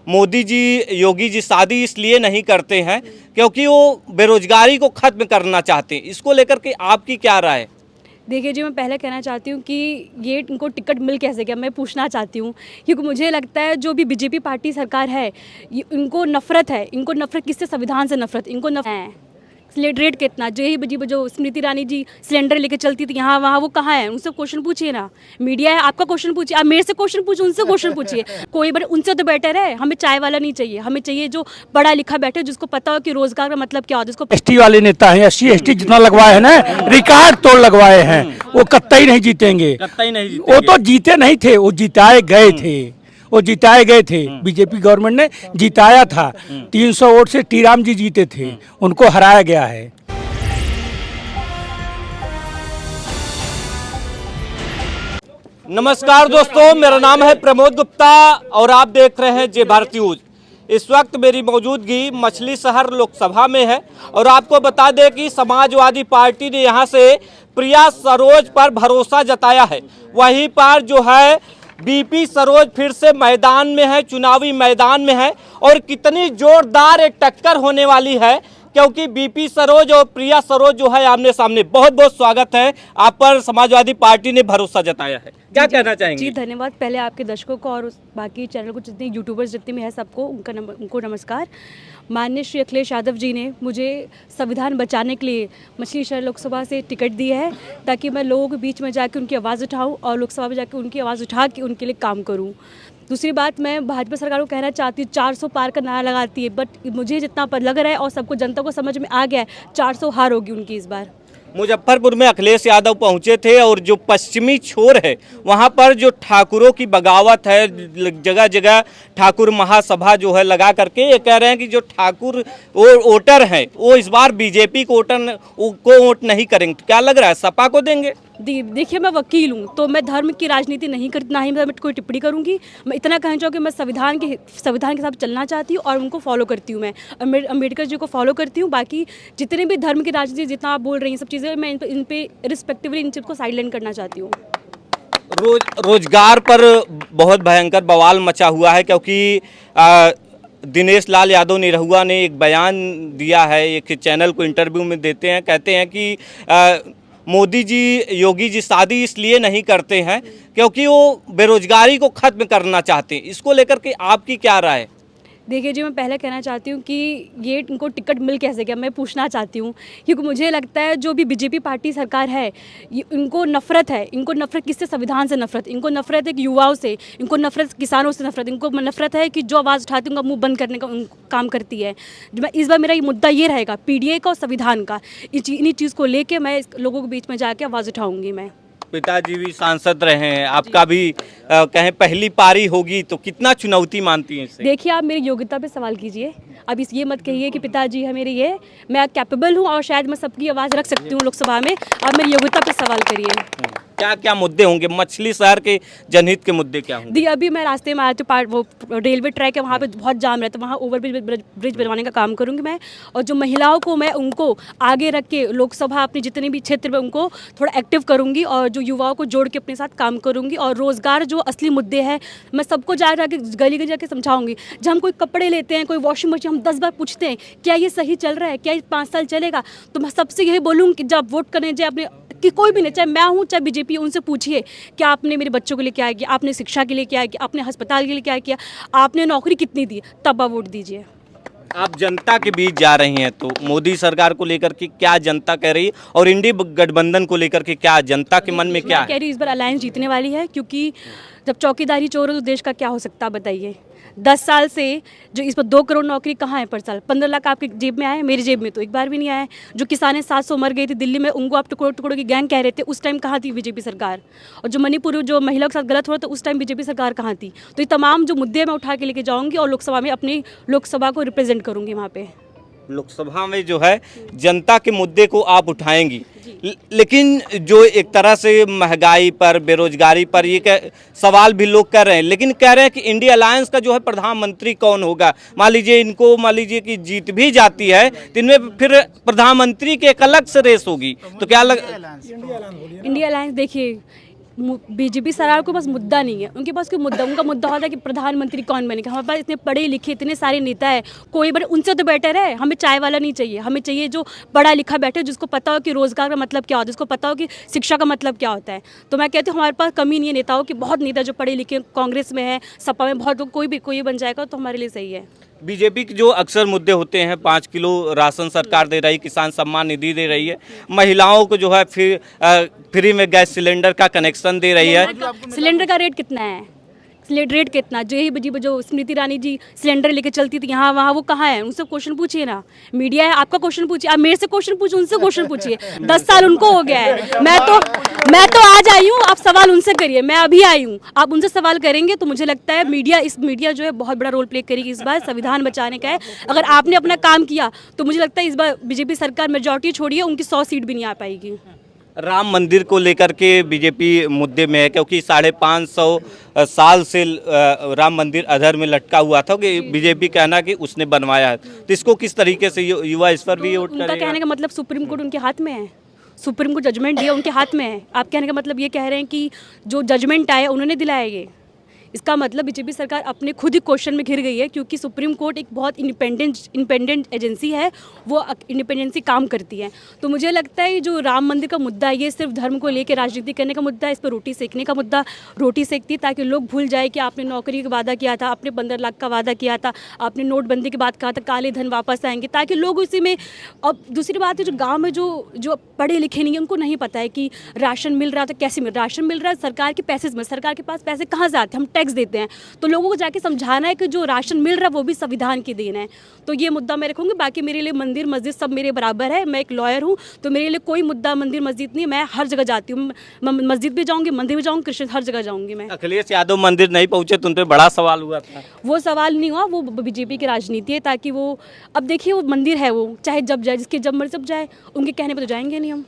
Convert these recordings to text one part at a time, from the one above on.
मोदी जी योगी जी शादी इसलिए नहीं करते हैं क्योंकि वो बेरोजगारी को खत्म करना चाहते हैं। इसको लेकर के आपकी क्या राय है? देखिए जी, मैं पहले कहना चाहती हूँ कि ये इनको टिकट मिल कैसे गया, मैं पूछना चाहती हूँ। क्योंकि मुझे लगता है जो भी बीजेपी पार्टी सरकार है, इनको नफरत है। इनको नफरत किससे? संविधान से नफरत। इनको नफरत है। रेट कितना जो यही जो स्मृति ईरानी जी सिलेंडर लेके चलती थी यहाँ वहाँ, वो कहाँ है? उनसे क्वेश्चन पूछिए ना। मीडिया है, आपका क्वेश्चन पूछिए। आप मेरे से क्वेश्चन पूछिए, उनसे क्वेश्चन पूछिए। कोई बार उनसे तो बेटर है। हमें चाय वाला नहीं चाहिए, हमें चाहिए जो पढ़ा लिखा बैठे, जिसको पता हो कि रोजगार का मतलब क्या होता है। जिसको एसटी वाले नेता हैं, SC ST जितना लगवाए हैं ना, रिकॉर्ड तोड़ लगवाए हैं। वो कतई नहीं जीतेंगे। कतई नहीं जीतेंगे। वो तो जीते नहीं थे, वो जिताए गए थे। वो जिताए गए थे। बीजेपी गवर्नमेंट ने जिताया था। 300 वोट से टीराम जी जीते थे, उनको हराया गया है। नमस्कार दोस्तों, मेरा नाम है प्रमोद गुप्ता और आप देख रहे हैं जय भारत न्यूज। इस वक्त मेरी मौजूदगी मछली शहर लोकसभा में है और आपको बता दें कि समाजवादी पार्टी ने यहां से प्रिया सरोज पर भरोसा जताया है। वहीं पर जो है BP सरोज फिर से मैदान में है, चुनावी मैदान में है और कितनी जोरदार एक टक्कर होने वाली है क्योंकि BP सरोज और प्रिया सरोज जो है आमने सामने। बहुत बहुत स्वागत है आप पर, समाजवादी पार्टी ने भरोसा जताया है, क्या कहना चाहेंगे? जी धन्यवाद। पहले आपके दर्शकों को और बाकी चैनल को जितने यूट्यूबर्स जितने भी हैं सबको उनको नमस्कार। माननीय श्री अखिलेश यादव जी ने मुझे संविधान बचाने के लिए मछली शहर लोकसभा से टिकट दी है ताकि मैं लोगों के बीच में जाकर उनकी आवाज़ उठाऊं और लोकसभा में जाकर उनकी आवाज़ उठा के उनके लिए काम करूं। दूसरी बात, मैं भाजपा सरकार को कहना चाहती हूँ 400 पार का नारा लगाती है, बट मुझे जितना पर लग रहा है और सबको जनता को समझ में आ गया है 400 हार होगी उनकी इस बार। मुजफ्फरपुर में अखिलेश यादव पहुंचे थे और जो पश्चिमी छोर है वहां पर जो ठाकुरों की बगावत है, जगह जगह ठाकुर महासभा जो है लगा करके ये कह रहे हैं कि जो ठाकुर वोटर हैं वो इस बार बीजेपी को वोट नहीं करेंगे। तो क्या लग रहा है, सपा को देंगे? देखिए, मैं वकील हूँ तो मैं धर्म की राजनीति नहीं करती, ना ही मैं कोई टिप्पणी करूँगी। मैं इतना कहना चाहूँ कि मैं संविधान के साथ चलना चाहती हूँ और उनको फॉलो करती हूँ। मैं अम्बेडकर जी को फॉलो करती हूँ। बाकी जितने भी धर्म की राजनीति जितना आप बोल रही हैं सब चीज़ें, मैं इन पे रिस्पेक्टिवली इन चीज़ को साइडलाइन करना चाहती हूँ। रोजगार पर बहुत भयंकर बवाल मचा हुआ है क्योंकि दिनेश लाल यादव निरहुआ ने एक बयान दिया है, एक चैनल को इंटरव्यू में देते हैं, कहते हैं कि मोदी जी योगी जी शादी इसलिए नहीं करते हैं क्योंकि वो बेरोजगारी को खत्म करना चाहते हैं। इसको लेकर के आपकी क्या राय है? देखिए जी, मैं पहले कहना चाहती हूँ कि ये इनको टिकट मिल कैसे गया, मैं पूछना चाहती हूँ। क्योंकि मुझे लगता है जो भी बीजेपी पार्टी सरकार है, इनको नफरत है। इनको नफरत किससे? संविधान से नफरत। इनको नफरत है कि युवाओं से, इनको नफरत किसानों से नफरत, इनको नफरत है कि जो आवाज़ उठाती है उनका मुंह बंद करने का काम करती है। मैं इस बार मेरा ये मुद्दा ये रहेगा PDA का और संविधान का। इन्हीं चीज़ को लेकर मैं लोगों के बीच में जाके आवाज़ उठाऊँगी। मैं पिताजी भी सांसद रहे हैं, आपका भी कहें पहली पारी होगी तो कितना चुनौती मानती हैं इसे? देखिए, आप मेरी योग्यता पे सवाल कीजिए। अब ये मत कहिए कि पिताजी है मेरे, ये मैं कैपेबल हूँ और शायद मैं सबकी आवाज़ रख सकती हूँ लोकसभा में। आप मेरी योग्यता पे सवाल करिए। क्या क्या मुद्दे होंगे? मछली शहर के जनहित के मुद्दे क्या होंगे? अभी मैं रास्ते में आया तो वो रेलवे ट्रैक है, वहाँ पे बहुत जाम रहता है, वहाँ ब्रिज बनवाने का काम करूँगी मैं। और जो महिलाओं को मैं उनको आगे रख के लोकसभा अपने जितने भी क्षेत्र में उनको थोड़ा एक्टिव करूँगी और जो युवाओं को जोड़ के अपने साथ काम करूँगी। और रोज़गार जो असली मुद्दे हैं मैं सबको जाके गली गली जाके समझाऊँगी। जब हम कोई कपड़े लेते हैं, कोई वॉशिंग मशीन, हम 10 बार पूछते हैं क्या ये सही चल रहा है, क्या ये 5 साल चलेगा? तो मैं सबसे यही बोलूँगी कि जब वोट करने जाए अपने कि कोई भी नहीं, चाहे मैं हूँ चाहे बीजेपी, उनसे पूछिए कि आपने मेरे बच्चों के लिए क्या किया, आपने शिक्षा के लिए क्या किया, आपने अस्पताल के लिए क्या किया, आपने नौकरी कितनी दी, तब आप वोट दीजिए। आप जनता के बीच जा रही हैं तो मोदी सरकार को लेकर के क्या जनता कह रही है और इंडिया गठबंधन को लेकर के क्या जनता के मन में क्या है? कह रही हूँ इस बार अलायंस जीतने वाली है, क्योंकि जब चौकीदारी चोर हो तो देश का क्या हो सकता है बताइए। 10 साल से जो इस पर 2 करोड़ नौकरी कहाँ है पर साल? 15 लाख आपकी जेब में आए, मेरी जेब में तो एक बार भी नहीं आया। जो किसानें 700 मर गई थी दिल्ली में, उनको आप टुकड़ों टुकड़ों की गैंग कह रहे थे, उस टाइम कहाँ थी बीजेपी सरकार? और जो मणिपुर जो महिलाओं के साथ गलत हो रहा था उस टाइम बीजेपी सरकार कहाँ थी? तो ये तमाम जो मुद्दे मैं उठा के लेके जाऊँगी और लोकसभा में अपनी लोकसभा को रिप्रेजेंट करूँगी। वहाँ पे लोकसभा में जो है जनता के मुद्दे को आप उठाएंगी, लेकिन जो एक तरह से महंगाई पर, बेरोजगारी पर ये सवाल भी लोग कर रहे हैं, लेकिन कह रहे हैं कि इंडिया अलायंस का जो है प्रधानमंत्री कौन होगा? मान लीजिए कि जीत भी जाती है तो इनमें फिर प्रधानमंत्री की एक अलग से रेस होगी, तो क्या लग? इंडिया अलायंस देखिए, बीजेपी सरकार के पास मुद्दा नहीं है, उनके पास कोई मुद्दा, उनका मुद्दा होता है कि प्रधानमंत्री कौन बनेगा। हमारे पास इतने पढ़े लिखे इतने सारे नेता है, कोई बड़े उनसे तो बेटर है। हमें चाय वाला नहीं चाहिए, हमें चाहिए जो पढ़ा लिखा बैठे, जिसको पता हो कि रोजगार का मतलब क्या होता है, जिसको पता हो कि शिक्षा का मतलब क्या होता है। तो मैं कहती हूँ हमारे पास कमी नहीं है नेताओं की, बहुत नेता जो पढ़े लिखे कांग्रेस में है, सपा में बहुत लोग, कोई बन जाएगा तो हमारे लिए सही है। बीजेपी के जो अक्सर मुद्दे होते हैं, 5 किलो राशन सरकार दे रही, किसान सम्मान निधि दे रही है, महिलाओं को जो है फ्री में गैस सिलेंडर का कनेक्शन दे रही है। सिलेंडर का रेट कितना है, रेट कितना, जो यही जो स्मृति ईरानी जी सिलेंडर लेके चलती थी यहाँ वहाँ, वो कहाँ है? उनसे क्वेश्चन पूछिए ना। मीडिया है, आपका क्वेश्चन पूछिए, आप मेरे से क्वेश्चन पूछिए, उनसे क्वेश्चन पूछिए। 10 साल उनको हो गया है, मैं तो आज आई हूँ, आप सवाल उनसे करिए। मैं अभी आई हूँ, आप उनसे सवाल करेंगे तो मुझे लगता है मीडिया जो है बहुत बड़ा रोल प्ले करेगी इस बार। संविधान बचाने का है, अगर आपने अपना काम किया तो मुझे लगता है इस बार बीजेपी सरकार मेजॉरिटी छोड़िए, उनकी 100 सीट भी नहीं आ पाएगी। राम मंदिर को लेकर के बीजेपी मुद्दे में है, क्योंकि 550 साल से राम मंदिर अधर में लटका हुआ था कि बीजेपी कहना कि उसने बनवाया है। तो इसको किस तरीके से युवा इस पर भी वोट उनका करेगा? कहने का मतलब सुप्रीम कोर्ट उनके हाथ में है, सुप्रीम कोर्ट जजमेंट दिया उनके हाथ में है। आप कहने का मतलब ये कह रहे हैं कि जो जजमेंट आया उन्होंने दिलाया ये? इसका मतलब बीजेपी सरकार अपने खुद ही क्वेश्चन में घिर गई है, क्योंकि सुप्रीम कोर्ट एक बहुत इंडिपेंडेंट एजेंसी है, वो इंडिपेंडेंसी काम करती है। तो मुझे लगता है जो राम मंदिर का मुद्दा है, ये सिर्फ धर्म को लेकर राजनीति करने का मुद्दा है। इस पर रोटी सेकने का मुद्दा, रोटी सेकती ताकि लोग भूल जाए कि आपने नौकरी का वादा किया था, आपने 15 लाख का वादा किया था, आपने नोटबंदी की बात कहा था, काले धन वापस आएंगे, ताकि लोग उसी में। अब दूसरी बात है, जो गाँव में जो पढ़े लिखे नहीं है, उनको नहीं पता है कि राशन मिल रहा था, कैसे मिल राशन मिल रहा है, सरकार के पैसे में, सरकार के पास पैसे कहाँ से आते हैं, हम टैक्स देते हैं। तो लोगों को जाके समझाना है कि जो राशन मिल रहा है वो भी संविधान की देन है। तो ये मुद्दा मैं रखूंगी। बाकी मेरे लिए मंदिर मस्जिद सब मेरे बराबर है, मैं एक लॉयर हूँ, तो मेरे लिए कोई मुद्दा मंदिर मस्जिद नहीं है। मैं हर जगह जाती हूँ, मस्जिद भी जाऊँगी, मंदिर भी जाऊँगी, कृष्ण हर जगह जाऊँगी मैं। अखिलेश यादव मंदिर नहीं पहुंचे तो उन पर बड़ा सवाल हुआ था। वो सवाल नहीं हुआ, वो बीजेपी की राजनीति है, ताकि वो, अब देखिए वो मंदिर है, वो चाहे जब जाए, जिसके जब मर्जी जब जाए, उनके कहने पर तो जाएंगे नहीं हम।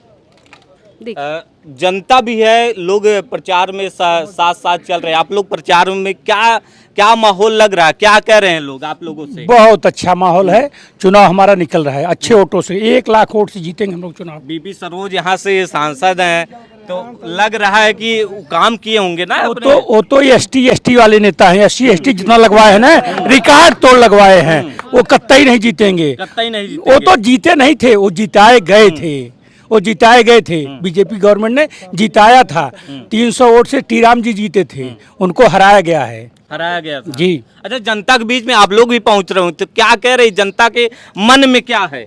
जनता भी है, लोग प्रचार में साथ साथ चल रहे हैं। आप लोग प्रचार में क्या माहौल लग रहा है, क्या कह रहे हैं लोग आप लोगों से? बहुत अच्छा माहौल है, चुनाव हमारा निकल रहा है अच्छे वोटों से, 1 लाख वोट से जीतेंगे हम लोग चुनाव। बीपी सरोज यहाँ से सांसद हैं, तो लग रहा है कि काम किए होंगे ना। वो तो ST वाले नेता हैं, SC जितना लगवाए हैं ना, रिकॉर्ड तोड़ लगवाए हैं। वो कतई नहीं जीतेंगे, कतई नहीं जीतेंगे। वो तो जीते नहीं थे, वो जिताए गए थे। बीजेपी गवर्नमेंट ने जिताया था, 300 वोट से टीराम जी जीते थे, उनको हराया गया था। जी। अच्छा, जनता के बीच में आप लोग भी पहुंच रहे हो, तो क्या कह रही जनता के मन में क्या है?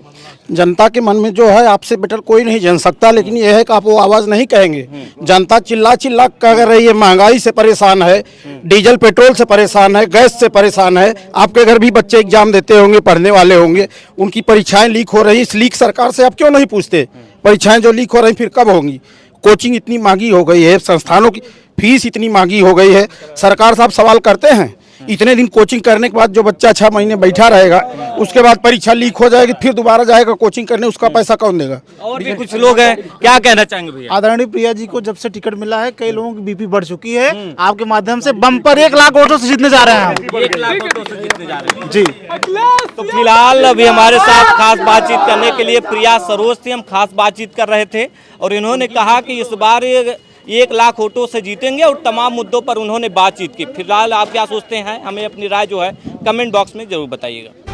जनता के मन में जो है, आपसे बेटर कोई नहीं जान सकता, लेकिन यह है कि आप वो आवाज़ नहीं कहेंगे। जनता चिल्ला कर रही है, महंगाई से परेशान है, डीजल पेट्रोल से परेशान है, गैस से परेशान है। आपके घर भी बच्चे एग्जाम देते होंगे, पढ़ने वाले होंगे, उनकी परीक्षाएं लीक हो रही। इस लीक सरकार से आप क्यों नहीं पूछते? परीक्षाएं जो लीक हो रही फिर कब होंगी? कोचिंग इतनी महंगी हो गई है, संस्थानों की फीस इतनी महंगी हो गई है, सरकार साहब सवाल करते हैं? इतने दिन कोचिंग करने के बाद जो बच्चा 6 महीने बैठा रहेगा, उसके बाद परीक्षा लीक हो जाएगी, फिर दोबारा जाएगा कोचिंग करने, उसका पैसा कौन देगा? और भी कुछ लोग हैं, क्या कहना चाहेंगे भैया? आदरणीय प्रिया जी को जब से टिकट मिला है, कई लोगों की बीपी बढ़ चुकी है। आपके माध्यम से बम्पर 1 लाख वोटों से जीतने जा रहे हैं हम। 1 लाख वोटों से जीतने जा रहे हैं जी। तो फिलहाल अभी हमारे साथ खास बातचीत करने के लिए प्रिया सरोज थी, हम खास बातचीत कर रहे थे और इन्होंने कहा कि इस बार 1 लाख वोटों से जीतेंगे और तमाम मुद्दों पर उन्होंने बातचीत की। फिलहाल आप क्या सोचते हैं, हमें अपनी राय जो है कमेंट बॉक्स में जरूर बताइएगा।